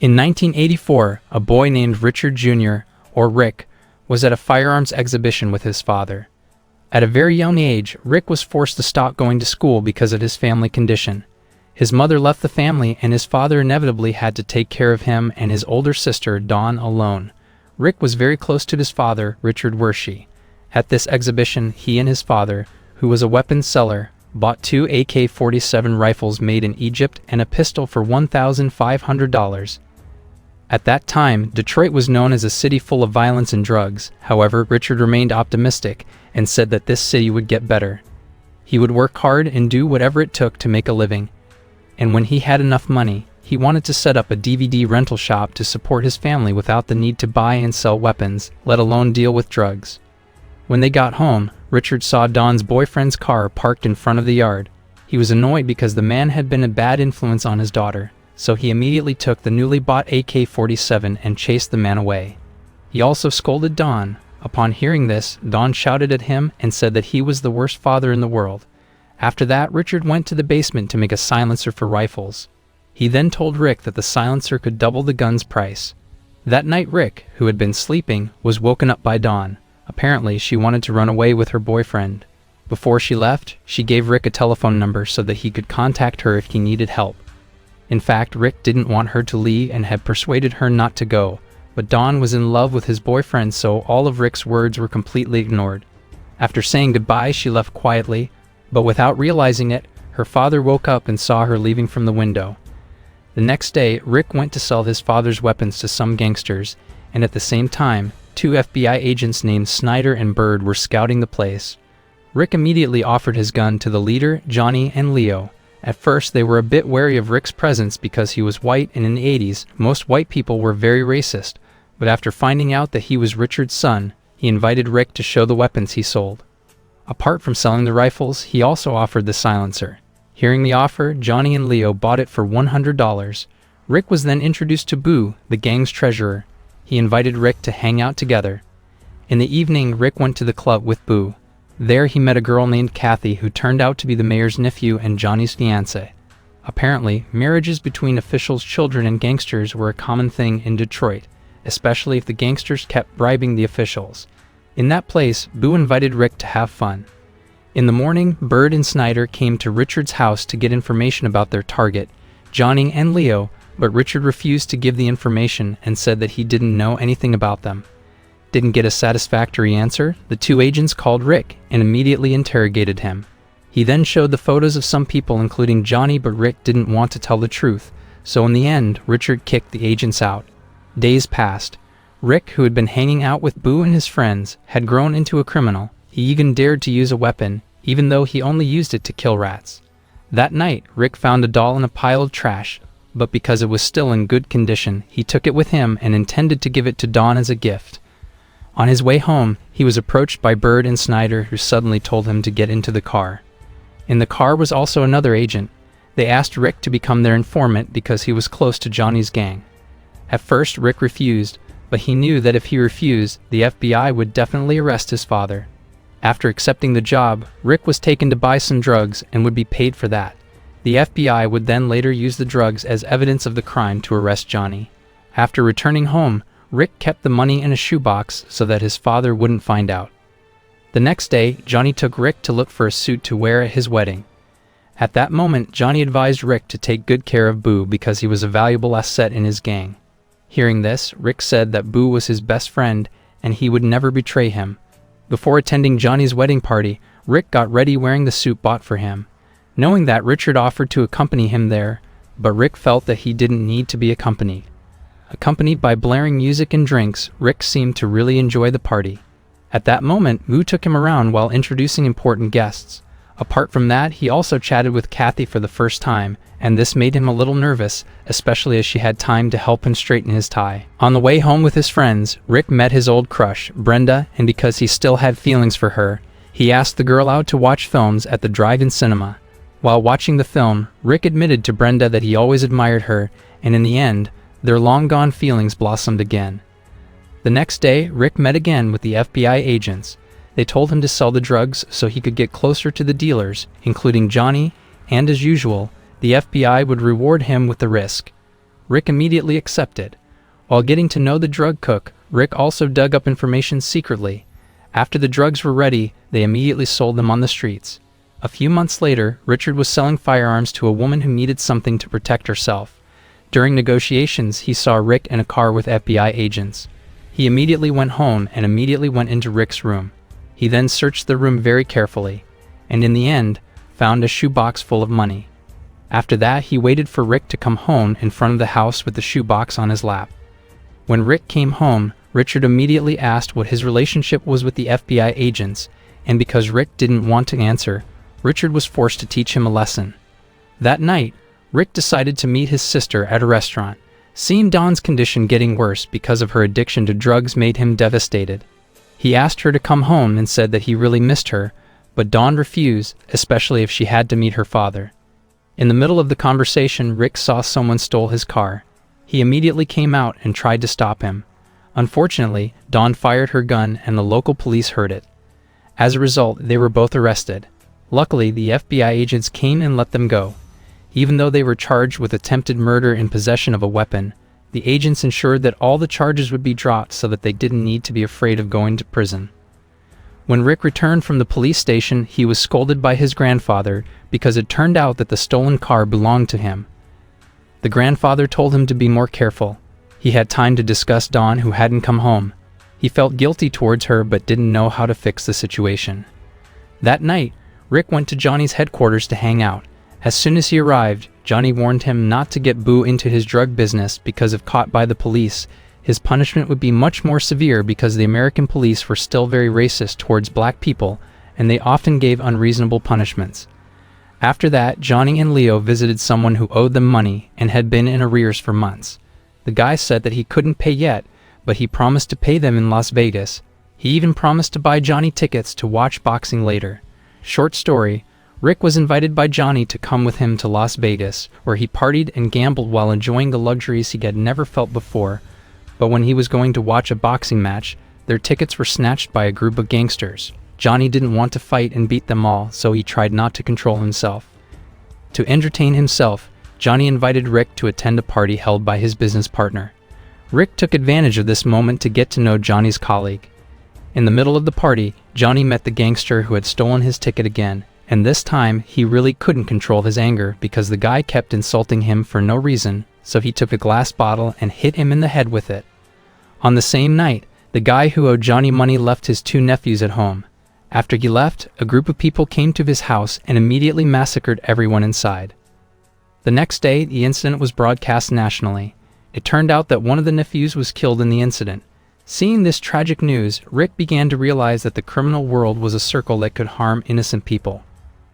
In 1984, a boy named Richard Jr., or Rick, was at a firearms exhibition with his father. At a very young age, Rick was forced to stop going to school because of his family condition. His mother left the family and his father inevitably had to take care of him and his older sister, Dawn, alone. Rick was very close to his father, Richard Wershey. At this exhibition, he and his father, who was a weapons seller, bought 2 AK-47 rifles made in Egypt and a pistol for $1,500. At that time, Detroit was known as a city full of violence and drugs. However, Richard remained optimistic and said that this city would get better. He would work hard and do whatever it took to make a living. And when he had enough money, he wanted to set up a DVD rental shop to support his family without the need to buy and sell weapons, let alone deal with drugs. When they got home, Richard saw Dawn's boyfriend's car parked in front of the yard. He was annoyed because the man had been a bad influence on his daughter, so he immediately took the newly bought AK-47 and chased the man away. He also scolded Dawn. Upon hearing this, Dawn shouted at him and said that he was the worst father in the world. After that, Richard went to the basement to make a silencer for rifles. He then told Rick that the silencer could double the gun's price. That night, Rick, who had been sleeping, was woken up by Dawn. Apparently, she wanted to run away with her boyfriend. Before she left, she gave Rick a telephone number so that he could contact her if he needed help. In fact, Rick didn't want her to leave and had persuaded her not to go, but Dawn was in love with his boyfriend, so all of Rick's words were completely ignored. After saying goodbye, she left quietly, but without realizing it, her father woke up and saw her leaving from the window. The next day, Rick went to sell his father's weapons to some gangsters, and at the same time, 2 FBI agents named Snyder and Bird were scouting the place. Rick immediately offered his gun to the leader, Johnny and Leo. At first, they were a bit wary of Rick's presence because he was white, and in the 80s, most white people were very racist. But after finding out that he was Richard's son, he invited Rick to show the weapons he sold. Apart from selling the rifles, he also offered the silencer. Hearing the offer, Johnny and Leo bought it for $100. Rick was then introduced to Boo, the gang's treasurer. He invited Rick to hang out together. In the evening, Rick went to the club with Boo. There he met a girl named Kathy who turned out to be the mayor's nephew and Johnny's fiancée. Apparently, marriages between officials' children and gangsters were a common thing in Detroit, especially if the gangsters kept bribing the officials. In that place, Boo invited Rick to have fun. In the morning, Bird and Snyder came to Richard's house to get information about their target, Johnny and Leo, but Richard refused to give the information and said that he didn't know anything about them. Didn't get a satisfactory answer, the 2 agents called Rick and immediately interrogated him. He then showed the photos of some people including Johnny, but Rick didn't want to tell the truth, so in the end, Richard kicked the agents out. Days passed. Rick, who had been hanging out with Boo and his friends, had grown into a criminal. He even dared to use a weapon, even though he only used it to kill rats. That night, Rick found a doll in a pile of trash, but because it was still in good condition, he took it with him and intended to give it to Dawn as a gift. On his way home, he was approached by Bird and Snyder, who suddenly told him to get into the car. In the car was also another agent. They asked Rick to become their informant because he was close to Johnny's gang. At first, Rick refused, but he knew that if he refused, the FBI would definitely arrest his father. After accepting the job, Rick was taken to buy some drugs and would be paid for that. The FBI would then later use the drugs as evidence of the crime to arrest Johnny. After returning home, Rick kept the money in a shoebox so that his father wouldn't find out. The next day, Johnny took Rick to look for a suit to wear at his wedding. At that moment, Johnny advised Rick to take good care of Boo because he was a valuable asset in his gang. Hearing this, Rick said that Boo was his best friend and he would never betray him. Before attending Johnny's wedding party, Rick got ready wearing the suit bought for him. Knowing that, Richard offered to accompany him there, but Rick felt that he didn't need to be accompanied. Accompanied by blaring music and drinks, Rick seemed to really enjoy the party. At that moment, Boo took him around while introducing important guests. Apart from that, he also chatted with Kathy for the first time, and this made him a little nervous, especially as she had time to help him straighten his tie. On the way home with his friends, Rick met his old crush, Brenda, and because he still had feelings for her, he asked the girl out to watch films at the drive-in cinema. While watching the film, Rick admitted to Brenda that he always admired her, and in the end, their long-gone feelings blossomed again. The next day, Rick met again with the FBI agents. They told him to sell the drugs so he could get closer to the dealers, including Johnny, and as usual, the FBI would reward him with the risk. Rick immediately accepted. While getting to know the drug cook, Rick also dug up information secretly. After the drugs were ready, they immediately sold them on the streets. A few months later, Richard was selling firearms to a woman who needed something to protect herself. During negotiations, he saw Rick in a car with FBI agents. He immediately went home and immediately went into Rick's room. He then searched the room very carefully, and in the end, found a shoebox full of money. After that, he waited for Rick to come home in front of the house with the shoebox on his lap. When Rick came home, Richard immediately asked what his relationship was with the FBI agents, and because Rick didn't want to answer, Richard was forced to teach him a lesson. That night, Rick decided to meet his sister at a restaurant. Seeing Dawn's condition getting worse because of her addiction to drugs made him devastated. He asked her to come home and said that he really missed her, but Dawn refused, especially if she had to meet her father. In the middle of the conversation, Rick saw someone stole his car. He immediately came out and tried to stop him. Unfortunately, Dawn fired her gun and the local police heard it. As a result, they were both arrested. Luckily, the FBI agents came and let them go. Even though they were charged with attempted murder and possession of a weapon, the agents ensured that all the charges would be dropped so that they didn't need to be afraid of going to prison. When Rick returned from the police station, he was scolded by his grandfather because it turned out that the stolen car belonged to him. The grandfather told him to be more careful. He had time to discuss Dawn, who hadn't come home. He felt guilty towards her but didn't know how to fix the situation. That night, Rick went to Johnny's headquarters to hang out. As soon as he arrived, Johnny warned him not to get Boo into his drug business because if caught by the police, his punishment would be much more severe because the American police were still very racist towards black people and they often gave unreasonable punishments. After that, Johnny and Leo visited someone who owed them money and had been in arrears for months. The guy said that he couldn't pay yet, but he promised to pay them in Las Vegas. He even promised to buy Johnny tickets to watch boxing later. Short story, Rick was invited by Johnny to come with him to Las Vegas, where he partied and gambled while enjoying the luxuries he had never felt before. But when he was going to watch a boxing match, their tickets were snatched by a group of gangsters. Johnny didn't want to fight and beat them all, so he tried not to control himself. To entertain himself, Johnny invited Rick to attend a party held by his business partner. Rick took advantage of this moment to get to know Johnny's colleague. In the middle of the party, Johnny met the gangster who had stolen his ticket again, and this time he really couldn't control his anger because the guy kept insulting him for no reason, so he took a glass bottle and hit him in the head with it. On the same night, the guy who owed Johnny money left his two nephews at home. After he left, a group of people came to his house and immediately massacred everyone inside. The next day, the incident was broadcast nationally. It turned out that one of the nephews was killed in the incident. Seeing this tragic news, Rick began to realize that the criminal world was a circle that could harm innocent people.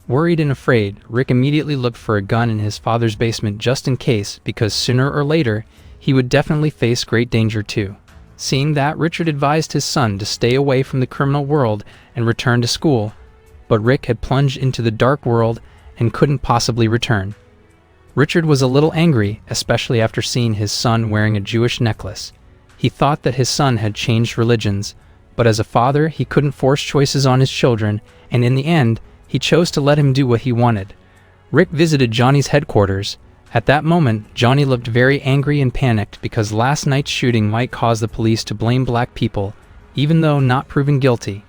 Worried and afraid, Rick immediately looked for a gun in his father's basement just in case, because sooner or later, he would definitely face great danger too. Seeing that, Richard advised his son to stay away from the criminal world and return to school, but Rick had plunged into the dark world and couldn't possibly return. Richard was a little angry, especially after seeing his son wearing a Jewish necklace. He thought that his son had changed religions, but as a father, he couldn't force choices on his children, and in the end, he chose to let him do what he wanted. Rick visited Johnny's headquarters. At that moment, Johnny looked very angry and panicked because last night's shooting might cause the police to blame black people, even though not proven guilty.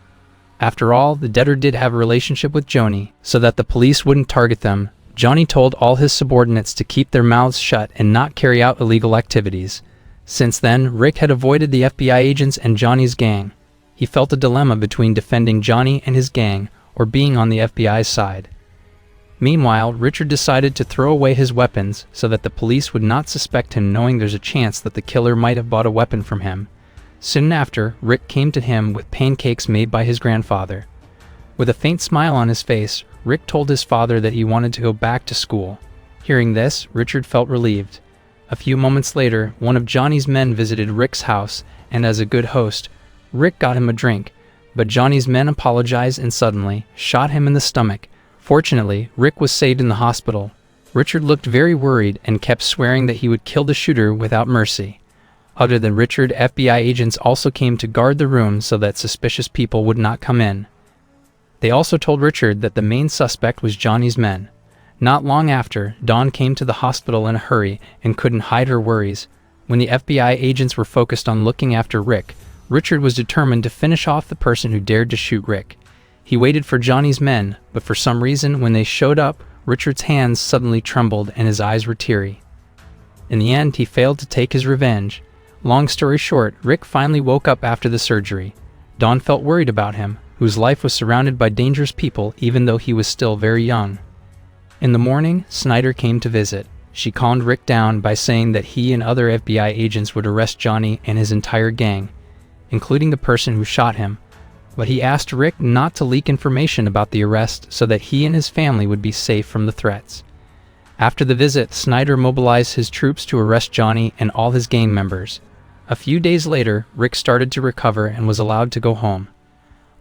After all, the debtor did have a relationship with Johnny, so that the police wouldn't target them. Johnny told all his subordinates to keep their mouths shut and not carry out illegal activities. Since then, Rick had avoided the FBI agents and Johnny's gang. He felt a dilemma between defending Johnny and his gang or being on the FBI's side. Meanwhile, Richard decided to throw away his weapons so that the police would not suspect him, knowing there's a chance that the killer might have bought a weapon from him. Soon after, Rick came to him with pancakes made by his grandfather. With a faint smile on his face, Rick told his father that he wanted to go back to school. Hearing this, Richard felt relieved. A few moments later, one of Johnny's men visited Rick's house, and as a good host, Rick got him a drink, but Johnny's men apologized and suddenly shot him in the stomach. Fortunately, Rick was saved in the hospital. Richard looked very worried and kept swearing that he would kill the shooter without mercy. Other than Richard, FBI agents also came to guard the room so that suspicious people would not come in. They also told Richard that the main suspect was Johnny's men. Not long after, Dawn came to the hospital in a hurry and couldn't hide her worries. When the FBI agents were focused on looking after Rick, Richard was determined to finish off the person who dared to shoot Rick. He waited for Johnny's men, but for some reason, when they showed up, Richard's hands suddenly trembled and his eyes were teary. In the end, he failed to take his revenge. Long story short, Rick finally woke up after the surgery. Dawn felt worried about him, whose life was surrounded by dangerous people even though he was still very young. In the morning, Snyder came to visit. She calmed Rick down by saying that he and other FBI agents would arrest Johnny and his entire gang, including the person who shot him. But he asked Rick not to leak information about the arrest so that he and his family would be safe from the threats. After the visit, Snyder mobilized his troops to arrest Johnny and all his gang members. A few days later, Rick started to recover and was allowed to go home.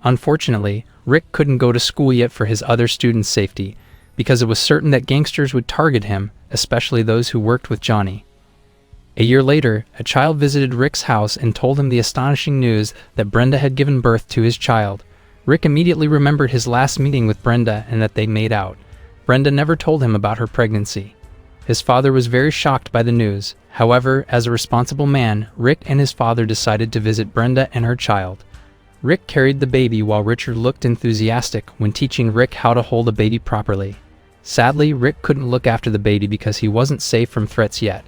Unfortunately, Rick couldn't go to school yet for his other students' safety, because it was certain that gangsters would target him, especially those who worked with Johnny. A year later, a child visited Rick's house and told him the astonishing news that Brenda had given birth to his child. Rick immediately remembered his last meeting with Brenda and that they made out. Brenda never told him about her pregnancy. His father was very shocked by the news. However, as a responsible man, Rick and his father decided to visit Brenda and her child. Rick carried the baby while Richard looked enthusiastic when teaching Rick how to hold a baby properly. Sadly, Rick couldn't look after the baby because he wasn't safe from threats yet.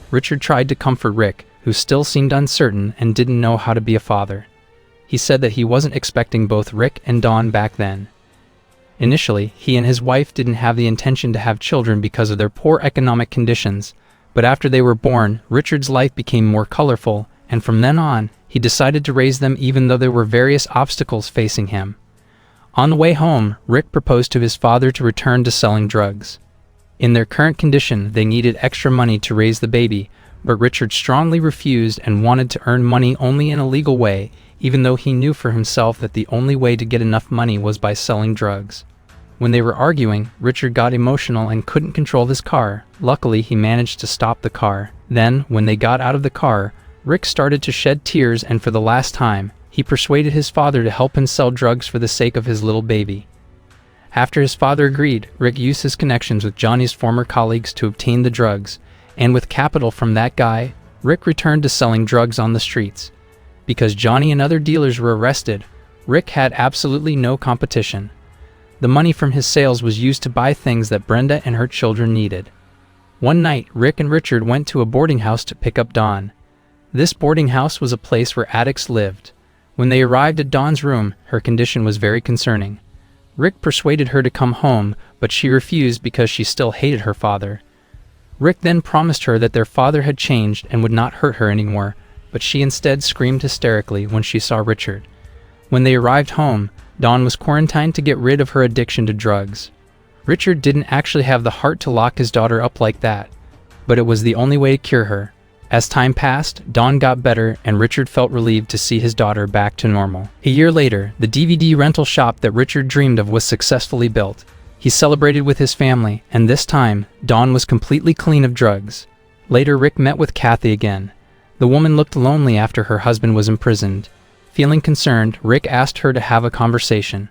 Richard tried to comfort Rick, who still seemed uncertain and didn't know how to be a father. He said that he wasn't expecting both Rick and Dawn back then. Initially, he and his wife didn't have the intention to have children because of their poor economic conditions, but after they were born, Richard's life became more colorful, and from then on, he decided to raise them even though there were various obstacles facing him. On the way home, Rick proposed to his father to return to selling drugs. In their current condition, they needed extra money to raise the baby, but Richard strongly refused and wanted to earn money only in a legal way, even though he knew for himself that the only way to get enough money was by selling drugs. When they were arguing, Richard got emotional and couldn't control his car. Luckily, he managed to stop the car. Then, when they got out of the car, Rick started to shed tears, and for the last time, he persuaded his father to help him sell drugs for the sake of his little baby. After his father agreed, Rick used his connections with Johnny's former colleagues to obtain the drugs, and with capital from that guy, Rick returned to selling drugs on the streets. Because Johnny and other dealers were arrested, Rick had absolutely no competition. The money from his sales was used to buy things that Brenda and her children needed. One night, Rick and Richard went to a boarding house to pick up Dawn. This boarding house was a place where addicts lived. When they arrived at Dawn's room, her condition was very concerning. Rick persuaded her to come home, but she refused because she still hated her father. Rick then promised her that their father had changed and would not hurt her anymore, but she instead screamed hysterically when she saw Richard. When they arrived home, Dawn was quarantined to get rid of her addiction to drugs. Richard didn't actually have the heart to lock his daughter up like that, but it was the only way to cure her. As time passed, Dawn got better and Richard felt relieved to see his daughter back to normal. A year later, the DVD rental shop that Richard dreamed of was successfully built. He celebrated with his family, and this time, Dawn was completely clean of drugs. Later, Rick met with Kathy again. The woman looked lonely after her husband was imprisoned. Feeling concerned, Rick asked her to have a conversation.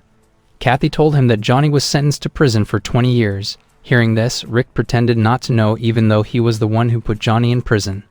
Kathy told him that Johnny was sentenced to prison for 20 years. Hearing this, Rick pretended not to know even though he was the one who put Johnny in prison.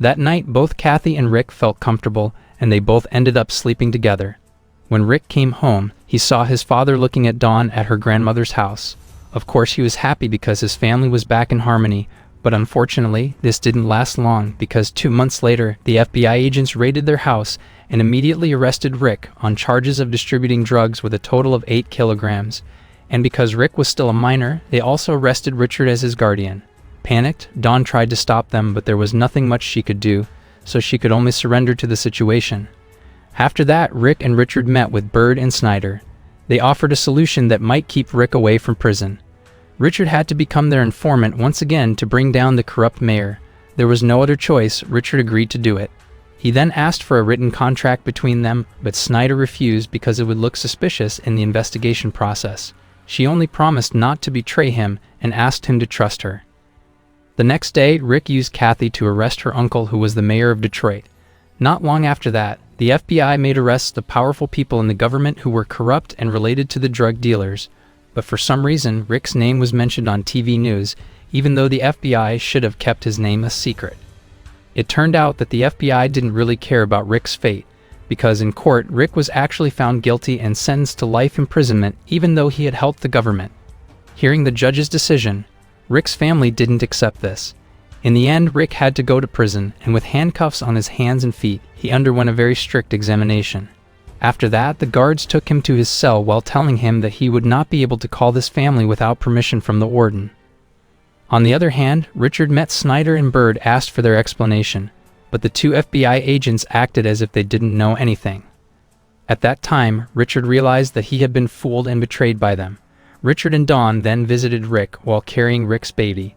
That night, both Kathy and Rick felt comfortable, and they both ended up sleeping together. When Rick came home, he saw his father looking at Dawn at her grandmother's house. Of course, he was happy because his family was back in harmony, but unfortunately, this didn't last long because 2 months later, the FBI agents raided their house and immediately arrested Rick on charges of distributing drugs with a total of 8 kilograms. And because Rick was still a minor, they also arrested Richard as his guardian. Panicked, Dawn tried to stop them, but there was nothing much she could do, so she could only surrender to the situation. After that, Rick and Richard met with Bird and Snyder. They offered a solution that might keep Rick away from prison. Richard had to become their informant once again to bring down the corrupt mayor. There was no other choice. Richard agreed to do it. He then asked for a written contract between them, but Snyder refused because it would look suspicious in the investigation process. She only promised not to betray him and asked him to trust her. The next day, Rick used Kathy to arrest her uncle, who was the mayor of Detroit. Not long after that, the FBI made arrests of powerful people in the government who were corrupt and related to the drug dealers. but for some reason Rick's name was mentioned on TV news, even though the FBI should have kept his name a secret. It turned out that the FBI didn't really care about Rick's fate, because in court Rick was actually found guilty and sentenced to life imprisonment even though he had helped the government. Hearing the judge's decision, Rick's family didn't accept this. In the end, Rick had to go to prison, and with handcuffs on his hands and feet, he underwent a very strict examination. After that, the guards took him to his cell while telling him that he would not be able to call this family without permission from the warden. On the other hand, Richard met Snyder and Bird asked for their explanation, but the two FBI agents acted as if they didn't know anything. At that time, Richard realized that he had been fooled and betrayed by them. Richard and Dawn then visited Rick while carrying Rick's baby.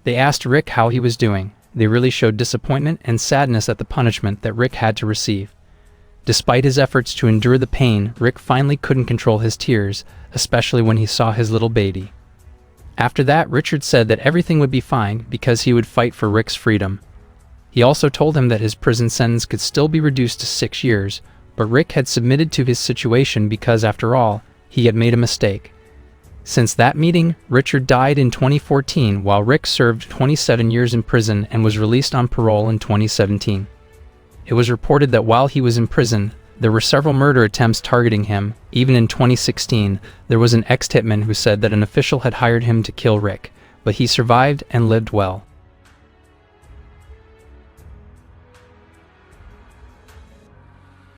They asked Rick how he was doing. They really showed disappointment and sadness at the punishment that Rick had to receive. Despite his efforts to endure the pain, Rick finally couldn't control his tears, especially when he saw his little baby. After that, Richard said that everything would be fine because he would fight for Rick's freedom. He also told him that his prison sentence could still be reduced to 6 years, but Rick had submitted to his situation because, after all, he had made a mistake. Since that meeting, Richard died in 2014 while Rick served 27 years in prison and was released on parole in 2017. It was reported that while he was in prison, there were several murder attempts targeting him. Even in 2016, there was an ex-hitman who said that an official had hired him to kill Rick, but he survived and lived well.